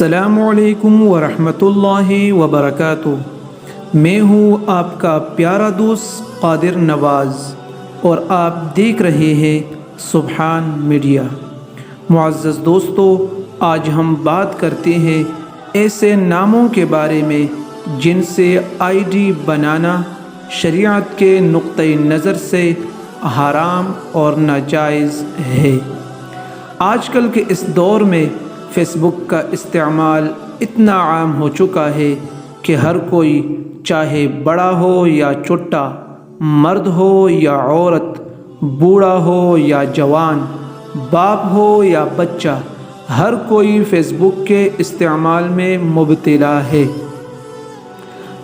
السلام علیکم ورحمۃ اللہ وبرکاتہ۔ میں ہوں آپ کا پیارا دوست قادر نواز اور آپ دیکھ رہے ہیں سبحان میڈیا۔ معزز دوستو، آج ہم بات کرتے ہیں ایسے ناموں کے بارے میں جن سے آئی ڈی بنانا شریعت کے نقطۂ نظر سے حرام اور ناجائز ہے۔ آج کل کے اس دور میں فیس بک کا استعمال اتنا عام ہو چکا ہے کہ ہر کوئی، چاہے بڑا ہو یا چھوٹا، مرد ہو یا عورت، بوڑھا ہو یا جوان، باپ ہو یا بچہ، ہر کوئی فیس بک کے استعمال میں مبتلا ہے۔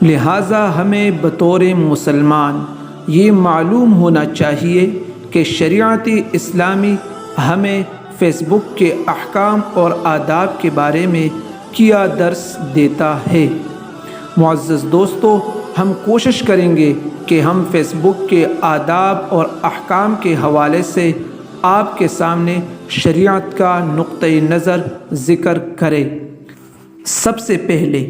لہٰذا ہمیں بطور مسلمان یہ معلوم ہونا چاہیے کہ شریعت اسلامی ہمیں فیس بک کے احکام اور آداب کے بارے میں کیا درس دیتا ہے۔ معزز دوستو، ہم کوشش کریں گے کہ ہم فیس بک کے آداب اور احکام کے حوالے سے آپ کے سامنے شریعت کا نقطۂ نظر ذکر کریں۔ سب سے پہلے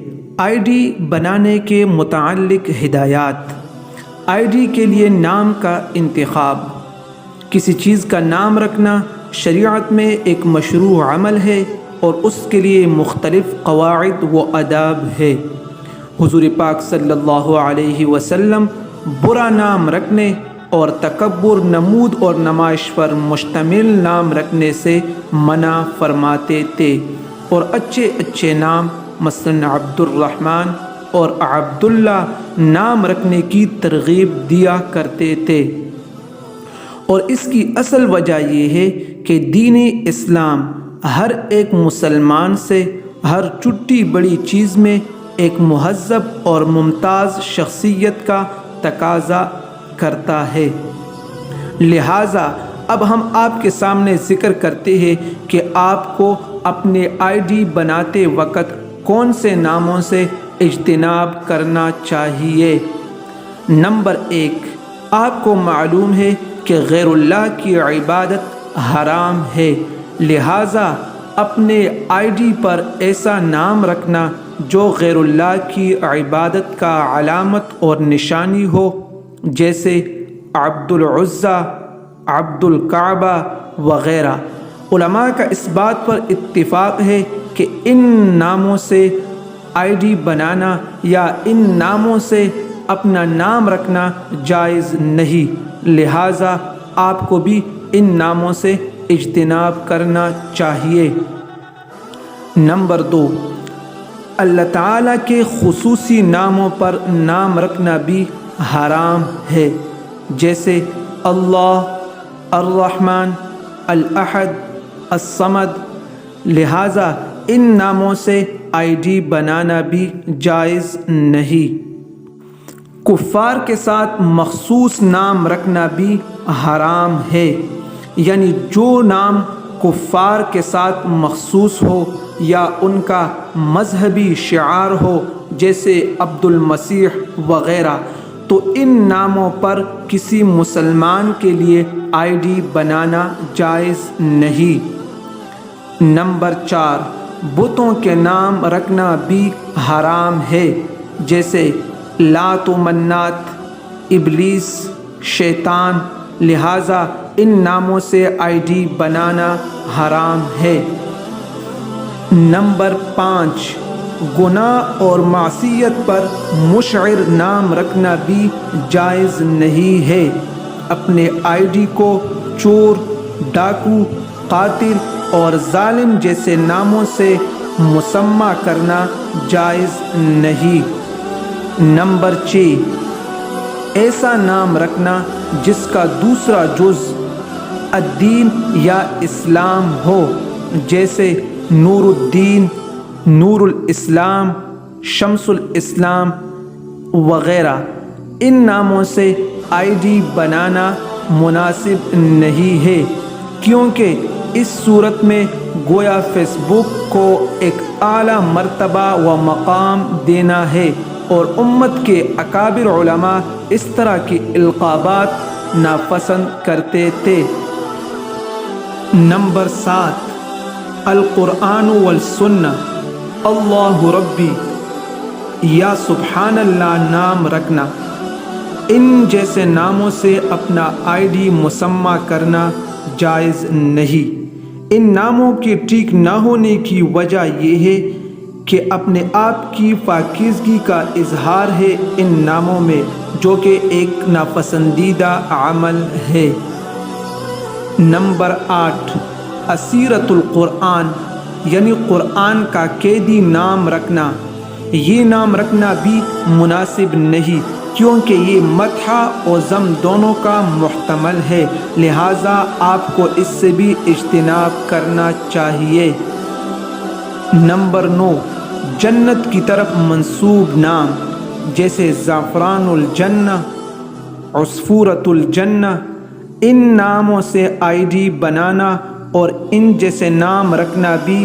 آئی ڈی بنانے کے متعلق ہدایات۔ آئی ڈی کے لیے نام کا انتخاب۔ کسی چیز کا نام رکھنا شریعت میں ایک مشروع عمل ہے اور اس کے لیے مختلف قواعد و آداب ہے۔ حضور پاک صلی اللہ علیہ وسلم برا نام رکھنے اور تکبر، نمود اور نمائش پر مشتمل نام رکھنے سے منع فرماتے تھے اور اچھے نام مثلا عبد الرحمن اور عبداللہ نام رکھنے کی ترغیب دیا کرتے تھے۔ اور اس کی اصل وجہ یہ ہے کہ دین اسلام ہر ایک مسلمان سے ہر چھوٹی بڑی چیز میں ایک مہذب اور ممتاز شخصیت کا تقاضا کرتا ہے۔ لہٰذا اب ہم آپ کے سامنے ذکر کرتے ہیں کہ آپ کو اپنے آئی ڈی بناتے وقت کون سے ناموں سے اجتناب کرنا چاہیے۔ نمبر 1، آپ کو معلوم ہے کہ غیر اللہ کی عبادت حرام ہے، لہٰذا اپنے آئی ڈی پر ایسا نام رکھنا جو غیر اللہ کی عبادت کا علامت اور نشانی ہو، جیسے عبد العزیٰ، عبد الکعبہ وغیرہ۔ علماء کا اس بات پر اتفاق ہے کہ ان ناموں سے آئی ڈی بنانا یا ان ناموں سے اپنا نام رکھنا جائز نہیں، لہٰذا آپ کو بھی ان ناموں سے اجتناب کرنا چاہیے۔ نمبر 2، اللہ تعالیٰ کے خصوصی ناموں پر نام رکھنا بھی حرام ہے، جیسے اللہ، الرحمن، الاحد، الصمد۔ لہٰذا ان ناموں سے آئی ڈی بنانا بھی جائز نہیں۔ کفار کے ساتھ مخصوص نام رکھنا بھی حرام ہے، یعنی جو نام کفار کے ساتھ مخصوص ہو یا ان کا مذہبی شعار ہو، جیسے عبد المسیح وغیرہ، تو ان ناموں پر کسی مسلمان کے لیے آئی ڈی بنانا جائز نہیں۔ نمبر 4، بتوں کے نام رکھنا بھی حرام ہے، جیسے لات و منات، ابلیس، شیطان۔ لہٰذا ان ناموں سے آئی ڈی بنانا حرام ہے۔ نمبر 5، گناہ اور معصیت پر مشعر نام رکھنا بھی جائز نہیں ہے۔ اپنے آئی ڈی کو چور، ڈاکو، قاتل اور ظالم جیسے ناموں سے مسمى کرنا جائز نہیں۔ نمبر 6، ایسا نام رکھنا جس کا دوسرا جز الدین یا اسلام ہو، جیسے نور الدین، نور الاسلام، شمس الاسلام وغیرہ۔ ان ناموں سے آئی ڈی بنانا مناسب نہیں ہے، کیونکہ اس صورت میں گویا فیس بک کو ایک اعلیٰ مرتبہ و مقام دینا ہے، اور امت کے اکابر علماء اس طرح کی القابات ناپسند کرتے تھے۔ نمبر 7، القرآن والسنہ اللہ ربی یا سبحان اللہ نام رکھنا، ان جیسے ناموں سے اپنا آئی ڈی مسمہ کرنا جائز نہیں۔ ان ناموں کے ٹھیک نہ ہونے کی وجہ یہ ہے کہ اپنے آپ کی پاکیزگی کا اظہار ہے ان ناموں میں، جو کہ ایک ناپسندیدہ عمل ہے۔ نمبر 8، اسیرۃ القرآن یعنی قرآن کا قیدی نام رکھنا۔ یہ نام رکھنا بھی مناسب نہیں، کیونکہ یہ مدح و ذم دونوں کا محتمل ہے، لہٰذا آپ کو اس سے بھی اجتناب کرنا چاہیے۔ نمبر 9، جنت کی طرف منسوب نام جیسے زعفران الجنہ، عصفورۃ الجنہ، ان ناموں سے آئی ڈی بنانا اور ان جیسے نام رکھنا بھی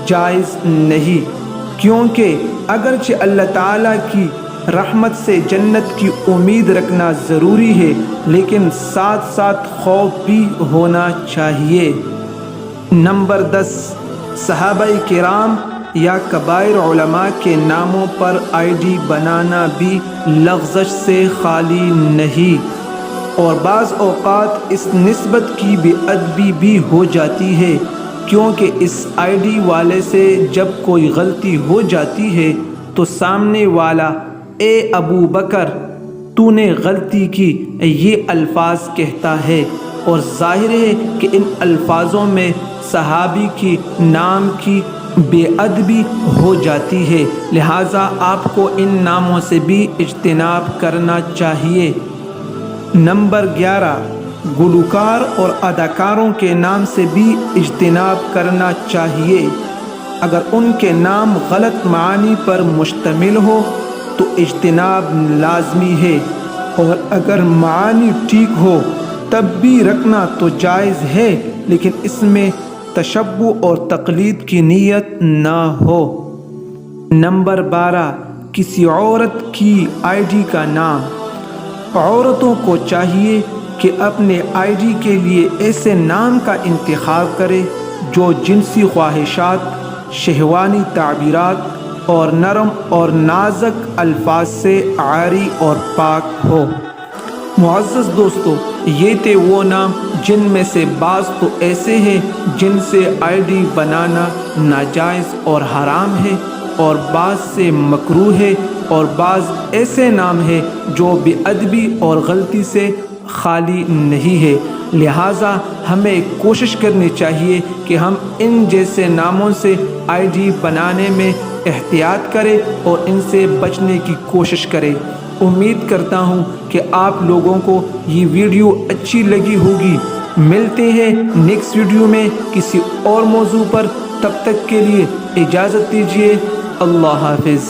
جائز نہیں، کیونکہ اگرچہ اللہ تعالیٰ کی رحمت سے جنت کی امید رکھنا ضروری ہے، لیکن ساتھ ساتھ خوف بھی ہونا چاہیے۔ نمبر 10، صحابہ کرام یا کبائر علماء کے ناموں پر آئی ڈی بنانا بھی لغزش سے خالی نہیں، اور بعض اوقات اس نسبت کی بے ادبی بھی ہو جاتی ہے، کیونکہ اس آئی ڈی والے سے جب کوئی غلطی ہو جاتی ہے تو سامنے والا اے ابو بکر تو نے غلطی کی یہ الفاظ کہتا ہے، اور ظاہر ہے کہ ان الفاظوں میں صحابی کی نام کی بے ادبی ہو جاتی ہے، لہٰذا آپ کو ان ناموں سے بھی اجتناب کرنا چاہیے۔ نمبر 11، گلوکار اور اداکاروں کے نام سے بھی اجتناب کرنا چاہیے۔ اگر ان کے نام غلط معانی پر مشتمل ہو تو اجتناب لازمی ہے، اور اگر معانی ٹھیک ہو تب بھی رکھنا تو جائز ہے، لیکن اس میں تشبہ اور تقلید کی نیت نہ ہو۔ نمبر 12، کسی عورت کی آئی ڈی کا نام۔ عورتوں کو چاہیے کہ اپنے آئی ڈی کے لیے ایسے نام کا انتخاب کرے جو جنسی خواہشات، شہوانی تعبیرات اور نرم اور نازک الفاظ سے عاری اور پاک ہو۔ معزز دوستو، یہ تھے وہ نام جن میں سے بعض تو ایسے ہیں جن سے آئی ڈی بنانا ناجائز اور حرام ہے، اور بعض سے مکروہ ہے، اور بعض ایسے نام ہیں جو بے ادبی اور غلطی سے خالی نہیں ہے، لہٰذا ہمیں کوشش کرنی چاہیے کہ ہم ان جیسے ناموں سے آئی ڈی بنانے میں احتیاط کریں اور ان سے بچنے کی کوشش کریں۔ امید کرتا ہوں کہ آپ لوگوں کو یہ ویڈیو اچھی لگی ہوگی۔ ملتے ہیں نیکسٹ ویڈیو میں کسی اور موضوع پر، تب تک کے لیے اجازت دیجیے۔ اللہ حافظ۔